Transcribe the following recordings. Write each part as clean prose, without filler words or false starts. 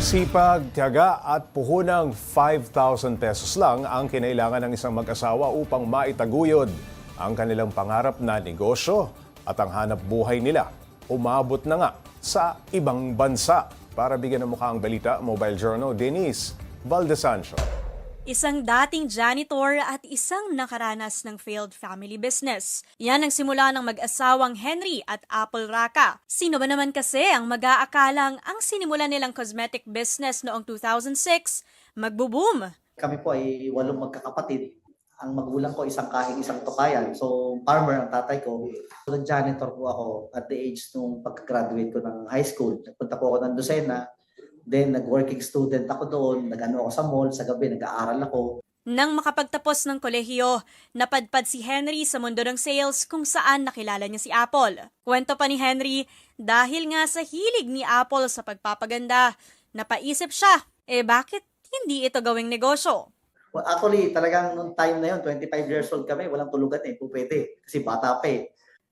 Sipag, tiyaga at puhunang 5,000 pesos lang ang kinailangan ng isang mag-asawa upang maitaguyod ang kanilang pangarap na negosyo at ang hanap buhay nila. Umabot na nga sa ibang bansa. Para bigyan ng mukha ang balita, Mobile Journal, Denise Valdesancho. Isang dating janitor at isang nakaranas ng failed family business. Yan ang simula ng mag-asawang Henry at Apple Raka. Sino ba naman kasi ang mag-aakalang ang sinimula nilang cosmetic business noong 2006 magbo-boom? Kami po ay 8 magkakapatid. Ang magulang ko isang kahing isang tukayan. So, farmer ang tatay ko. So, nag-janitor po ako at the age nung pagka-graduate ko ng high school. Nagpunta po ako ng Lucena. Then, nag-working student ako doon. Nag-ano ako sa mall. Sa gabi, nag-aaral ako. Nang makapagtapos ng kolehiyo, napadpad si Henry sa mundo ng sales kung saan nakilala niya si Apple. Kwento pa ni Henry, dahil nga sa hilig ni Apple sa pagpapaganda, napaisip siya, bakit hindi ito gawing negosyo? Well, actually, talagang nung time na yun, 25 years old kami, walang tulugan pupwede. Kasi bata pa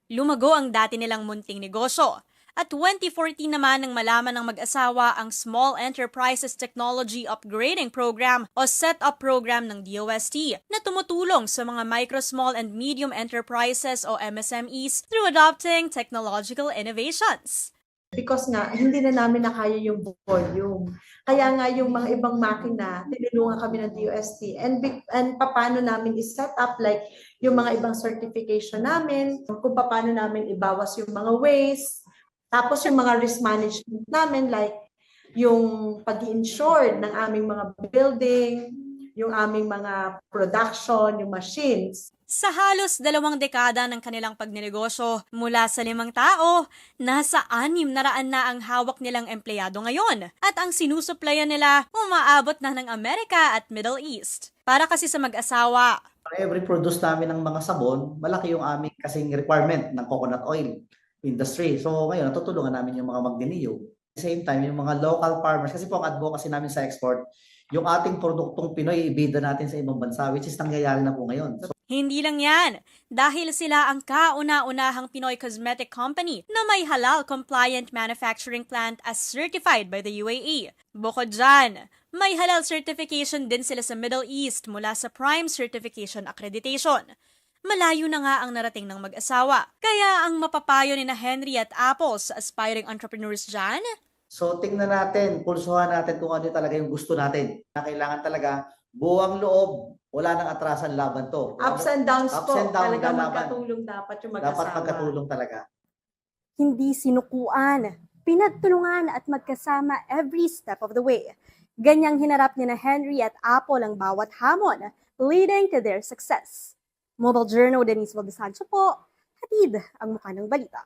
Lumago ang dati nilang munting negosyo. At 2014 naman nang malaman ng mag-asawa ang Small Enterprises Technology Upgrading Program o SETUP program ng DOST na tumutulong sa mga micro, small, and medium enterprises o MSMEs through adopting technological innovations. Because nga, hindi na namin nakaya yung volume. Kaya nga yung mga ibang makina, tinulungan kami ng DOST. And paano namin i-set up like yung mga ibang certification namin, kung paano namin ibawas yung mga waste, tapos yung mga risk management namin like yung pag-i-insure ng aming mga building, yung aming mga production, yung machines. Sa halos 2 dekada ng kanilang pagnenegosyo, mula sa 5 tao, nasa 600 na ang hawak nilang empleyado ngayon at ang sinusuplayan nila umaabot na ng Amerika at Middle East. Para kasi sa mag-asawa, every produce namin ng mga sabon, malaki yung aming kasing requirement ng coconut oil industry. So ngayon, natutulungan namin yung mga magniniyog. At the same time, yung mga local farmers, kasi po ang advocacy namin sa export, yung ating produktong Pinoy, ibida natin sa ibang bansa, which is nangyayari na po ngayon. So, hindi lang yan, dahil sila ang kauna-unahang Pinoy cosmetic company na may halal-compliant manufacturing plant as certified by the UAE. Bukod dyan, may halal certification din sila sa Middle East mula sa Prime Certification Accreditation. Malayo na nga ang narating ng mag-asawa. Kaya ang mapapayo ni na Henry at Apple sa aspiring entrepreneurs dyan? So tingnan natin, pulsuhan natin kung ano talaga yung gusto natin. Na kailangan talaga buwang loob, wala nang atrasan laban to. Ups and downs Ups po, and downs talaga na laban. magkatulong dapat yung mag-asawa. Dapat magkatulong talaga. Hindi sinukuan, pinagtulungan at magkasama every step of the way. Ganyang hinarap ni na Henry at Apple ang bawat hamon, leading to their success. Mobile Journal, Denise Valdesancho po, hatid ang mukha ng balita.